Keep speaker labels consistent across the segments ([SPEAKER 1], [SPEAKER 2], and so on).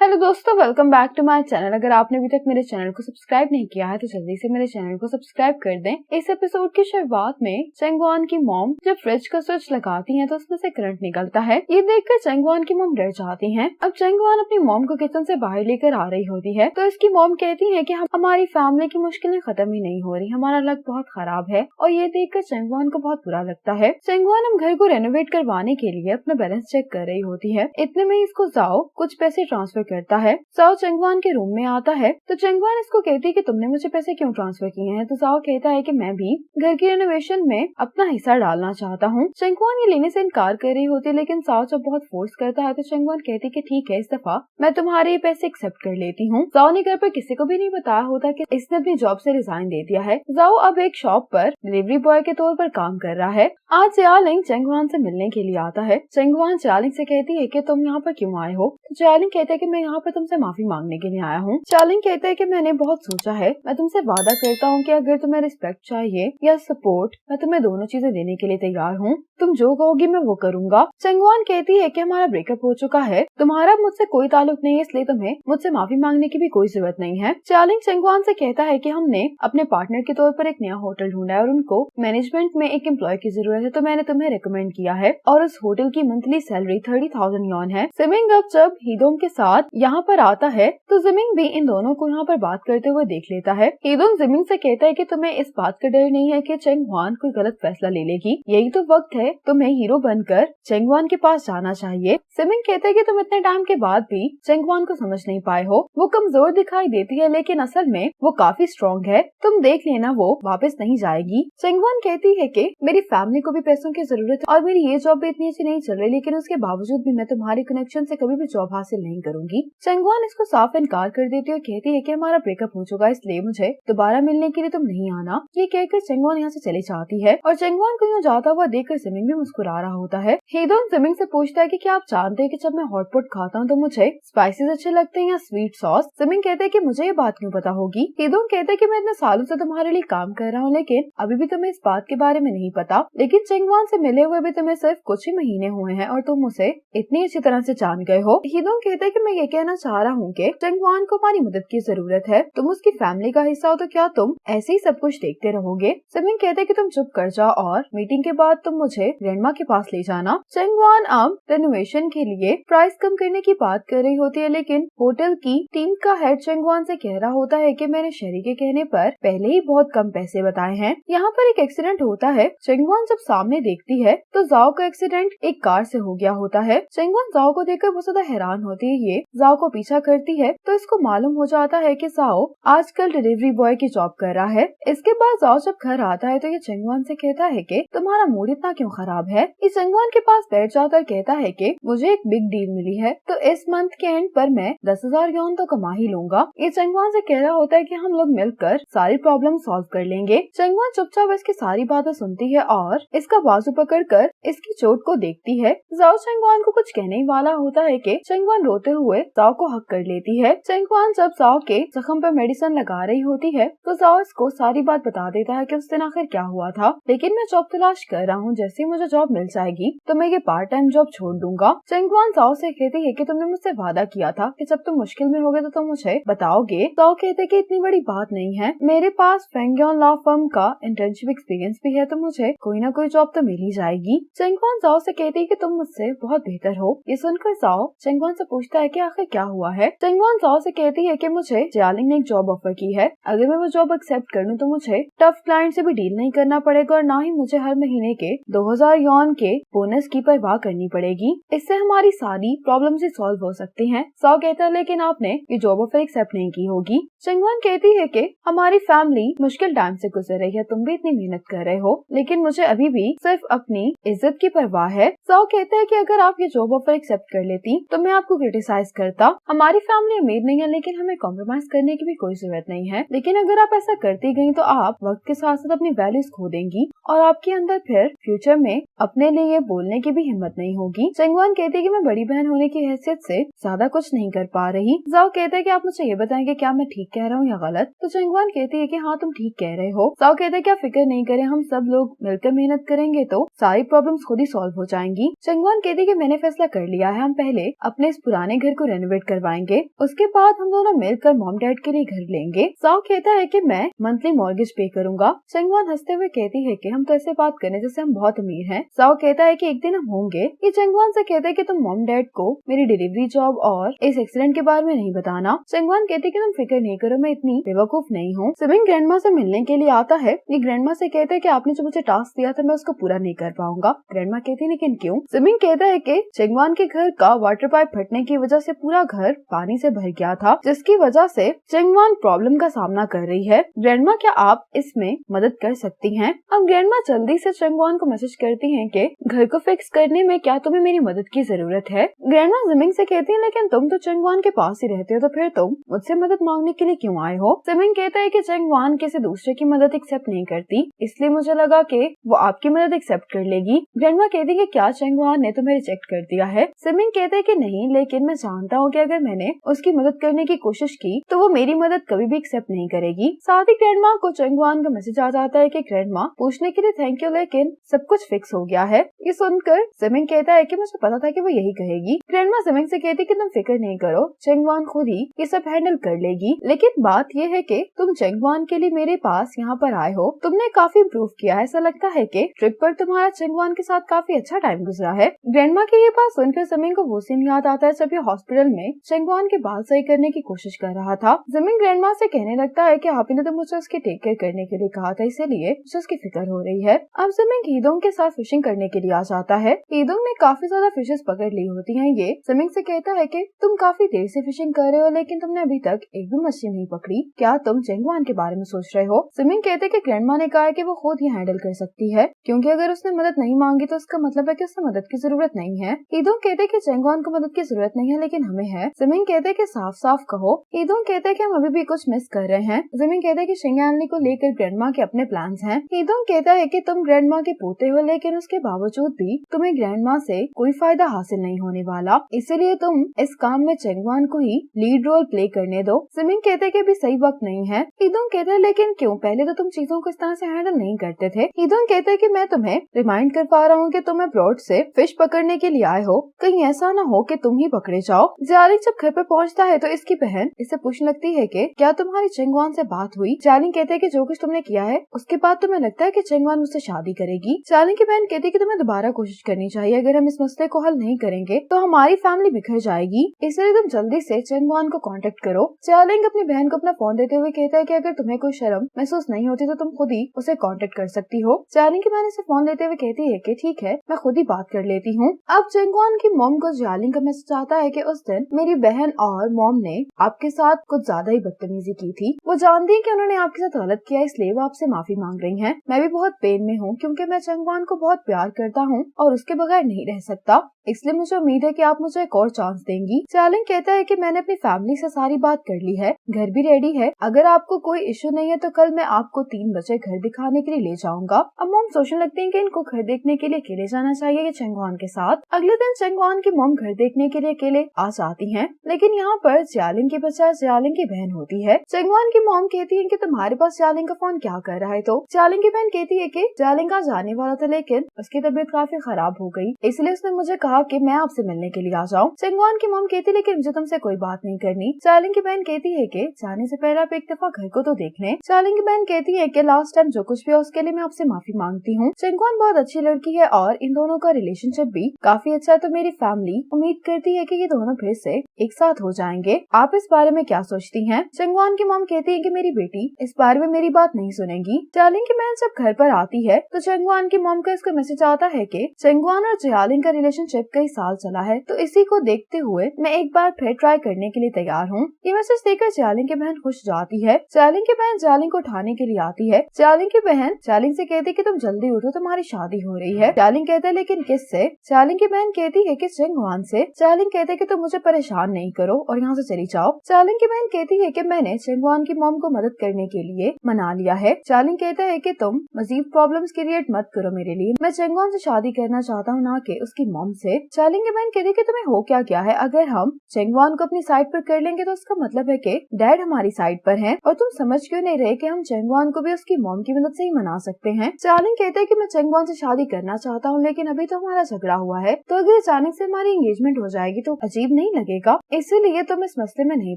[SPEAKER 1] Hello दोस्तों, welcome back to my channel. अगर आपने अभी तक मेरे चैनल को सब्सक्राइब नहीं किया है तो जल्दी से मेरे चैनल को सब्सक्राइब कर दें। इस एपिसोड की शुरुआत में चंगवान की मॉम जब फ्रिज का स्विच लगाती हैं तो उसमें से करंट निकलता है। ये देखकर चंगवान की मॉम डर जाती हैं। अब चंगवान अपनी मॉम को किचन से बाहर लेकर आ रही होती है तो इसकी मॉम कहती है कि हमारी फैमिली की मुश्किलें खत्म ही नहीं हो रही, हमारा लक बहुत खराब है। और ये देखकर चंगवान को बहुत बुरा लगता है। चंगवान अब घर को रेनोवेट करवाने के लिए अपना बैलेंस चेक कर रही होती है। इतने में इसको जाओ कुछ पैसे ट्रांसफर करता है। जाओ चंगवान के रूम में आता है तो चंगवान इसको कहती है कि तुमने मुझे पैसे क्यों ट्रांसफर किए हैं। तो जाओ कहता है कि मैं भी घर की रेनोवेशन में अपना हिस्सा डालना चाहता हूँ। चंगवान ये लेने से इनकार कर रही होती है, लेकिन जाओ जब बहुत फोर्स करता है तो चंगवान कहती है कि ठीक है, इस दफा मैं तुम्हारे ये पैसे एक्सेप्ट कर लेती हूँ। जाओ ने घर पर किसी को भी नहीं बताया होता कि इसने अपनी जॉब से रिजाइन दे दिया है। जाओ अब एक शॉप पर डिलीवरी बॉय के तौर पर काम कर रहा है। आज चार्लिंग चंगवान से मिलने के लिए आता है। चंगवान चार्लिंग से कहती है कि तुम यहाँ पर क्यों आए हो। तो चार्लिंग कहता है कि मैं यहाँ पर तुमसे माफी मांगने के लिए आया हूँ। चार्लिंग कहता है कि मैंने बहुत सोचा है, मैं तुमसे वादा करता हूँ कि अगर तुम्हें रिस्पेक्ट चाहिए या सपोर्ट, मैं तुम्हें दोनों चीजें देने के लिए तैयार हूँ। तुम जो कहोगी मैं वो करूँगा। चंगवान कहती है कि हमारा ब्रेकअप हो चुका है, तुम्हारा मुझसे कोई ताल्लुक नहीं है, इसलिए तुम्हें मुझसे माफी मांगने की भी कोई जरूरत नहीं है। चार्लिंग चंगवान से कहता है कि हमने अपने पार्टनर के तौर पर एक नया होटल ढूंढा है और उनको मैनेजमेंट में एक एम्प्लॉय की जरूरत है, तो मैंने तुम्हें रिकमेंड किया है और उस होटल की मंथली सैलरी 30,000 यॉन है। जिमिंग अब जब हीदोंग के साथ यहाँ पर आता है तो जिमिंग भी इन दोनों को यहाँ पर बात करते हुए देख लेता है। हीदोंग जिमिंग से कहता है कि तुम्हें इस बात का डर नहीं है कि चंगवान कोई गलत फैसला ले लेगी, यही तो वक्त है तुम्हें हीरो बनकर चंगवान के पास जाना चाहिए। जिमिंग कहता है कि तुम इतने टाइम के बाद भी चंगवान को समझ नहीं पाए हो। वो कमजोर दिखाई देती है लेकिन असल में वो काफी स्ट्रॉन्ग है, तुम देख लेना वो वापस नहीं जाएगी। चंगवान कहती है कि मेरी फैमिली को भी पैसों की जरूरत है और मेरी ये जॉब भी इतनी अच्छी नहीं चल रही, लेकिन उसके बावजूद भी मैं तुम्हारे कनेक्शन से कभी भी जॉब हासिल नहीं करूंगी। चंगवान इसको साफ इनकार कर देती है और कहती है कि हमारा ब्रेकअप हो चुका है, इसलिए मुझे दोबारा मिलने के लिए तुम नहीं आना। ये कहकर चंगवान यहाँ से चली जाती है और चंगवान को यहाँ जाता हुआ देखकर जिमिंग भी मुस्कुरा रहा होता है। हीदोंग जिमिंग से पूछता है कि क्या आप जानते हैं कि जब मैं हॉटपॉट खाता हूँ तो मुझे स्पाइसेस अच्छे लगते हैं या स्वीट सॉस। जिमिंग कहते हैं कि मुझे ये बात क्यों पता होगी। हीदोंग कहते हैं कि मैं इतने सालों से तुम्हारे लिए काम कर रहा हूँ लेकिन अभी भी तुम्हें इस बात के बारे में नहीं पता, लेकिन चंगवान से मिले हुए भी तुम्हें सिर्फ कुछ ही महीने हुए हैं और तुम उसे इतनी अच्छी तरह से जान गए हो। हीदोंग कहते हैं कि मैं ये कहना चाह रहा हूँ कि चंगवान को हमारी मदद की जरूरत है, तुम उसकी फैमिली का हिस्सा हो तो क्या तुम ऐसे ही सब कुछ देखते रहोगे। जिमिंग कहते हैं कि तुम चुप कर जाओ और मीटिंग के बाद तुम मुझे ग्रैंडमा के पास ले जाना। चंगवान अब रेनोवेशन के लिए प्राइस कम करने की बात कर रही होती है, लेकिन होटल की टीम का हेड चंगवान से कह रहा होता है कि मैंने शहरी के कहने पर पहले ही बहुत कम पैसे बताए हैं। यहाँ पर एक एक्सीडेंट होता है। चंगवान जब सामने देखती है तो जाओ का एक्सीडेंट एक कार से हो गया होता है। चंगवान जाओ को देखकर बहुत ज्यादा हैरान होती है। ये जाओ को पीछा करती है तो इसको मालूम हो जाता है कि जाओ आजकल डिलीवरी बॉय की जॉब कर रहा है। इसके बाद जाओ जब घर आता है तो ये चंगवान से कहता है कि तुम्हारा मूड इतना क्यों खराब है। ये चंगवान के पास बैठ जाता है, कहता है कि मुझे एक बिग डील मिली है तो इस मंथ के एंड पर मैं 10,000 यॉन तो कमा ही लूंगा। ये चंगवान से कह रहा होता है कि हम लोग मिलकर सारी प्रॉब्लम सॉल्व कर लेंगे। चंगवान चुपचाप इसकी सारी बातें सुनती है और इसका बाजू पकड़कर इसकी चोट को देखती है। जाओ चंगवान को कुछ कहने वाला होता है कि चंगवान रोते हुए जाओ को हक कर लेती है। चंगवान जब जाओ के जख्म पर मेडिसिन लगा रही होती है तो जाओ इसको सारी बात बता देता है कि उस दिन आखिर क्या हुआ था। लेकिन मैं जॉब तलाश कर रहा हूँ, जैसे ही मुझे जॉब मिल जाएगी तो मैं ये पार्ट टाइम जॉब छोड़ दूंगा। चंगवान जाओ से कहती है कि तुमने मुझसे वादा किया था कि जब तुम मुश्किल में होगे तो तुम मुझे बताओगे। जाओ कहते कि इतनी बड़ी बात नहीं है, मेरे पास फेंगयोन लॉ फर्म का इंटर्नशिप एक्सपीरियंस भी है, तो मुझे कोई ना कोई जॉब तो मिल ही जाएगी। चंगवान जाओ से कहती है कि तुम मुझसे बहुत बेहतर हो। ये सुनकर जाओ चंगवान से पूछता है कि आखिर क्या हुआ है। चंगवान जाओ से कहती है कि मुझे चार्लिंग ने एक जॉब ऑफर की है, अगर मैं वो जॉब एक्सेप्ट कर लूं तो मुझे टफ क्लाइंट से भी डील नहीं करना पड़ेगा और ना ही मुझे हर महीने के 2,000 यॉन के बोनस की परवाह करनी पड़ेगी। इससे हमारी सारी प्रॉब्लम से सॉल्व हो सकती हैं। जाओ कहता है लेकिन आपने ये जॉब ऑफर एक्सेप्ट नहीं की होगी। चंगवान कहती है कि हमारी फैमिली मुश्किल टाइम से गुजर रही है, तुम भी इतनी मेहनत कर रहे हो, लेकिन मुझे अभी भी सिर्फ अपनी इज्जत की परवाह है। जाओ कहता है कि अगर आप ये जॉब ऑफर एक्सेप्ट कर लेती तो मैं आपको क्रिटिसाइज करता। हमारी फैमिली अमीर नहीं है लेकिन हमें कॉम्प्रोमाइज करने की भी कोई जरूरत नहीं है, लेकिन अगर आप ऐसा करती गई तो आप वक्त के साथ साथ अपनी वैल्यूज खो देंगी और आपके अंदर फिर फ्यूचर में अपने लिए बोलने की भी हिम्मत नहीं होगी। चंगवान कहती है कि मैं बड़ी बहन होने की हैसियत से ज्यादा कुछ नहीं कर पा रही। जाओ कहता है कि आप मुझे ये बताएं कि क्या मैं ठीक कह रहा हूँ या गलत। तो चंगवान कहती है कि हाँ तुम ठीक कह रहे हो। जाओ कहता है कि आप फिक्र नहीं करें, हम सब लोग मिलकर मेहनत करेंगे तो सारी प्रॉब्लम्स खुद ही सॉल्व हो जाएंगी। चंगवान कहती है कि मैंने फैसला कर लिया है, हम पहले अपने इस पुराने घर को रेनोवेट करवाएंगे। उसके बाद हम दोनों मिलकर मॉम डैड के लिए घर लेंगे। साओ कहता है कि मैं मंथली मॉर्गेज पे करूंगा। चंगवान हंसते हुए कहती है कि हम तो ऐसे बात करने जैसे हम बहुत अमीर हैं। साओ कहता है कि एक दिन हम होंगे। ये चंगवान से कहता है कि तुम मॉम डैड को मेरी डिलीवरी जॉब और इस एक्सीडेंट के बारे में नहीं बताना। चंगवान कहते हैं कि तुम फिक्र नहीं करो, मैं इतनी बेवकूफ नहीं हूँ। सिमिंग ग्रैंडमा से मिलने के लिए आता है। ये ग्रैंडमा से कहता है कि आपने जो मुझे टास्क दिया था मैं उसको पूरा नहीं कर पाऊंगा। ग्रैंडमा कहती है लेकिन क्यों? सिमिंग कहता है कि चंगवान के घर का वाटर पाइप फटने की वजह से पूरा घर पानी से भर गया था, जिसकी वजह से चंगवान प्रॉब्लम का सामना कर रही है। ग्रैंडमा क्या आप इसमें मदद कर सकती हैं? अब ग्रैंडमा जल्दी से चंगवान को मैसेज करती हैं कि घर को फिक्स करने में क्या तुम्हें मेरी मदद की जरूरत है। ग्रैंडमा सिमिंग से कहती है लेकिन तुम तो चंगवान के पास ही रहते हो, तो फिर तुम मुझसे मदद मांगने के लिए क्यों आए हो? सिमिंग कहता है कि चंगवान किसी दूसरे की मदद एक्सेप्ट नहीं करती, इसलिए मुझे लगा कि वो आपकी मदद एक्सेप्ट कर लेगी। ग्रैंडमा कहती है कि क्या चंगवान ने तुम्हें रिजेक्ट कर दिया है? सिमिंग कहता है कि नहीं, लेकिन मैं जानता हूँ कि अगर मैंने उसकी मदद करने की कोशिश की तो वो मेरी मदद कभी भी एक्सेप्ट नहीं करेगी। साथ ही ग्रैंडमा को चंगवान का मैसेज आ जाता है कि ग्रैंडमा पूछने के लिए थैंक यू, लेकिन सब कुछ फिक्स हो गया है। ये सुनकर सिमिंग कहता है कि मुझे पता था कि वो यही कहेगी। ग्रैंडमा सिमिंग से कहती है कि तुम फिक्र नहीं करो, चंगवान खुद ही ये सब हैंडल कर लेगी। लेकिन बात ये है कि तुम चंगवान के लिए मेरे पास यहाँ पर आए हो, तुमने काफी इम्प्रूव किया है। ऐसा लगता है कि ट्रिप पर तुम्हारा चंगवान के साथ काफी अच्छा टाइम गुजरा है। ग्रैंडमा की ये बात सुनकर सिमिंग को वो सीन याद आता है जब ये हॉस्पिटल में चंगवान के बाल सही करने की कोशिश कर रहा था। सिमिंग ग्रैंडमा से कहने लगता है कि आपने तो मुझे उसकी टेक केयर करने के लिए कहा था, इसीलिए मुझे उसकी फिक्र हो रही है। अब सिमिंग हीदोंग के साथ फिशिंग करने के लिए आ जाता है। हीदोंग ने काफी ज्यादा फिशेस पकड़ ली होती हैं। ये सिमिंग से कहता है कि तुम काफी देर से फिशिंग कर रहे हो, लेकिन तुमने अभी तक एक भी मछली नहीं पकड़ी, क्या तुम चंगवान के बारे में सोच रहे हो? सिमिंग कहते हैं कि ग्रैंडमा ने कहा है कि वो खुद ही हैंडल कर सकती है, क्योंकि अगर उसने मदद नहीं मांगी तो उसका मतलब है कि उससे मदद की जरूरत नहीं है। हीदोंग कहते हैं कि चंगवान को मदद की जरूरत नहीं है, लेकिन हमें है। सिमिंग कहते हैं कि साफ साफ कहो। हीदोंग कहते हैं कि हम अभी भी कुछ मिस कर रहे हैं। सिमिंग कहते हैं कि शिंगयानली को लेकर ग्रैंडमा के अपने प्लान्स हैं। हीदोंग कहता है कि तुम ग्रैंडमा के पोते हो, लेकिन उसके बावजूद भी तुम्हें ग्रैंडमा से कोई फायदा हासिल नहीं होने वाला, इसलिए तुम इस काम में चंगवान को ही लीड रोल प्ले करने दो। सिमिंग कहते हैं कि अभी सही वक्त नहीं है। हीदोंग कहते हैं लेकिन क्यों? पहले तो तुम चीजों को इस तरह से हैंडल नहीं करते थे। हीदोंग कहते हैं कि मैं तुम्हें रिमाइंड कर पा रहा हूँ कि तुम अब्रॉड से फिश पकड़ने के लिए आए हो, कहीं ऐसा ना हो कि तुम ही पकड़े जाओ। जालिंग जब घर पर पहुँचता है तो इसकी बहन इससे पूछने लगती है कि क्या तुम्हारी चंगवान से बात हुई? जालिंग कहते हैं कि जो कुछ तुमने किया है उसके बाद तुम्हें लगता है कि चंगवान मुझसे शादी करेगी। जालिंग की बहन कहती है कि तुम्हें दोबारा कोशिश करनी चाहिए, अगर हम इस मसले को हल नहीं करेंगे तो हमारी फैमिली बिखर जाएगी, इसलिए तुम जल्दी से चंगवान को कांटेक्ट करो। जालिंग अपनी बहन को अपना फोन देते हुए कहता है कि अगर तुम्हें कोई शर्म महसूस नहीं होती तो तुम खुद ही उसे कांटेक्ट कर सकती हो। जालिंग की बहन इसे फोन लेते हुए कहती है कि ठीक है, मैं खुद ही बात कर लेती हूँ। अब चंगवान की मॉम को जालिंग का मैसेज आता है कि उस दिन मेरी बहन और मॉम ने आपके साथ कुछ ज्यादा ही बदतमीजी की थी। वो जानती है कि उन्होंने आपके साथ गलत किया, इसलिए वो आपसे माफी मांग रही हैं। मैं भी बहुत पेन में हूँ क्योंकि मैं चंगवान को बहुत प्यार करता हूँ और उसके बगैर नहीं रह सकता, इसलिए मुझे उम्मीद है कि आप मुझे एक और चांस देंगी। जालिंग कहता है कि मैंने अपनी फैमिली से सारी बात कर ली है, घर भी रेडी है, अगर आपको कोई इश्यू नहीं है तो कल मैं आपको 3 बजे घर दिखाने के लिए ले जाऊंगा। अब मॉम सोचने लगती है कि इनको घर देखने के लिए अकेले जाना चाहिए या चंगवान के साथ। अगले दिन चंगवान की मॉम घर देखने के लिए अकेले आ जाती हैं, लेकिन यहाँ पर जालिंग के बजाय जालिंग की बहन होती है। चंगवान की मॉम कहती है कि तुम्हारे पास जालिंग का फोन क्या कर रहा है? तो जालिंग की बहन कहती है कि जालिंग आज आने वाला था, लेकिन उसकी तबीयत काफी खराब हो गई, इसलिए उसने मुझे कहा कि मैं आपसे मिलने के लिए आ जाऊं। चंगवान की मॉम कहती है लेकिन मुझे तुमसे कोई बात नहीं करनी। जालिंग की बहन कहती है कि जाने से पहले आप एक दफा घर को तो देख लें। जालिंग की बहन कहती है कि लास्ट टाइम जो कुछ भी है उसके लिए मैं आपसे माफी मांगती हूँ। चंगवान बहुत अच्छी लड़की है और इन दोनों का रिलेशनशिप भी काफी अच्छा है, तो मेरी फैमिली उम्मीद करती है कि ये दोनों फिर से एक साथ हो जाएंगे। आप इस बारे में क्या सोचती हैं? चंगवान की मॉम कहती है कि मेरी बेटी इस बारे में मेरी बात नहीं सुनेगी। जालिंग की बहन जब घर पर आती है तो चंगवान की मॉम का इसको मैसेज आता है कि चंगवान और जालिंग का रिलेशनशिप कई साल चला है, तो इसी को देखते हुए मैं एक बार फिर ट्राई करने के लिए तैयार हूँ। ये मैसेज देखकर जालिंग की बहन खुश जाती है। जालिंग की बहन जालिंग को उठाने के लिए आती है। जालिंग की बहन जालिंग से कहती है कि तुम जल्दी उठो, तुम्हारी शादी हो रही है। जालिंग कहता है लेकिन किससे? जालिंग की बहन कहती है कि चंगवान से। जालिंग कहते है कि तुम मुझे परेशान नहीं करो और यहाँ से चली जाओ। जालिंग की बहन कहती है कि मैंने चंगवान की मॉम को मदद करने के लिए मना लिया है। जालिंग कहता है कि तुम मजीद प्रॉब्लम्स क्रिएट मत करो मेरे लिए, मैं चंगवान से शादी करना चाहता हूँ, ना कि उसकी मॉम से। जालिंग की बहन कहती है कि तुम्हें हो क्या गया है? अगर हम चंगवान को अपनी साइड पर कर लेंगे तो उसका मतलब है कि डैड हमारी साइड पर हैं, और तुम समझ क्यों नहीं रहे कि हम चंगवान को भी उसकी मॉम की मदद से ही मना सकते हैं। जालिंग कहते हैं कि मैं चंगवान से शादी करना चाहता हूँ, लेकिन अभी तो हमारा झगड़ा हुआ है, तो अगर अचानक से हमारी एंगेजमेंट हो जाएगी तो अजीब नहीं नहीं लगेगा, इसीलिए तुम इस मसले में नहीं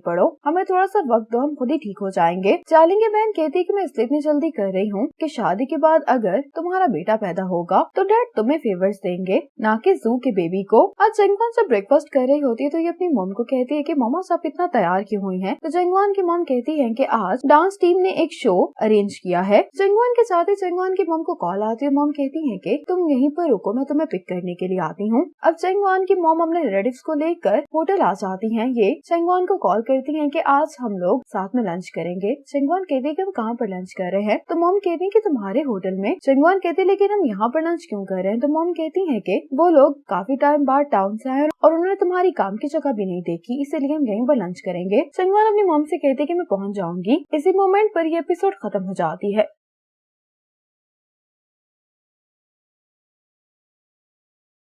[SPEAKER 1] पड़ो, हमें थोड़ा सा वक्त दो, हम खुद ही ठीक हो जाएंगे। चार्ली की बहन कहती है कि मैं इसलिए इतनी जल्दी कर रही हूँ कि शादी के बाद अगर तुम्हारा बेटा पैदा होगा तो डैड तुम्हें फेवर्स देंगे, ना कि जू के बेबी को। आज जंगवान जब ब्रेकफास्ट कर रही होती है तो ये अपनी मॉम को कहती है कि मम्मा सब इतना तैयार क्यों हुई हैं? तो जंगवान की मॉम कहती है कि आज डांस टीम ने एक शो अरेंज किया है। जंगवान के साथ ही जंगवान की मॉम को कॉल आती है। मॉम कहती है कि तुम यहीं पर रुको, मैं तुम्हें पिक करने के लिए आती हूँ। अब जंगवान की मॉम अपने रिलेटिव्स को लेकर होटल आ जाती है। ये जंगवान को कॉल करती है कि आज हम लोग साथ में लंच करेंगे। जंगवान कहती है कि हम कहाँ पर लंच कर रहे हैं? तो मॉम कहती है कि तुम्हारे होटल में। जंगवान कहती है लेकिन हम यहाँ पर लंच क्यों कर रहे हैं? तो मॉम कहती है कि वो लोग काफी टाइम बाद टाउन से आए और उन्होंने तुम्हारी काम की जगह भी नहीं देखी, इसीलिए हम यहीं पर लंच करेंगे। जंगवान अपनी मॉम से कहती है कि मैं पहुँच जाऊंगी। इसी मोमेंट पर ये एपिसोड खत्म हो जाती है।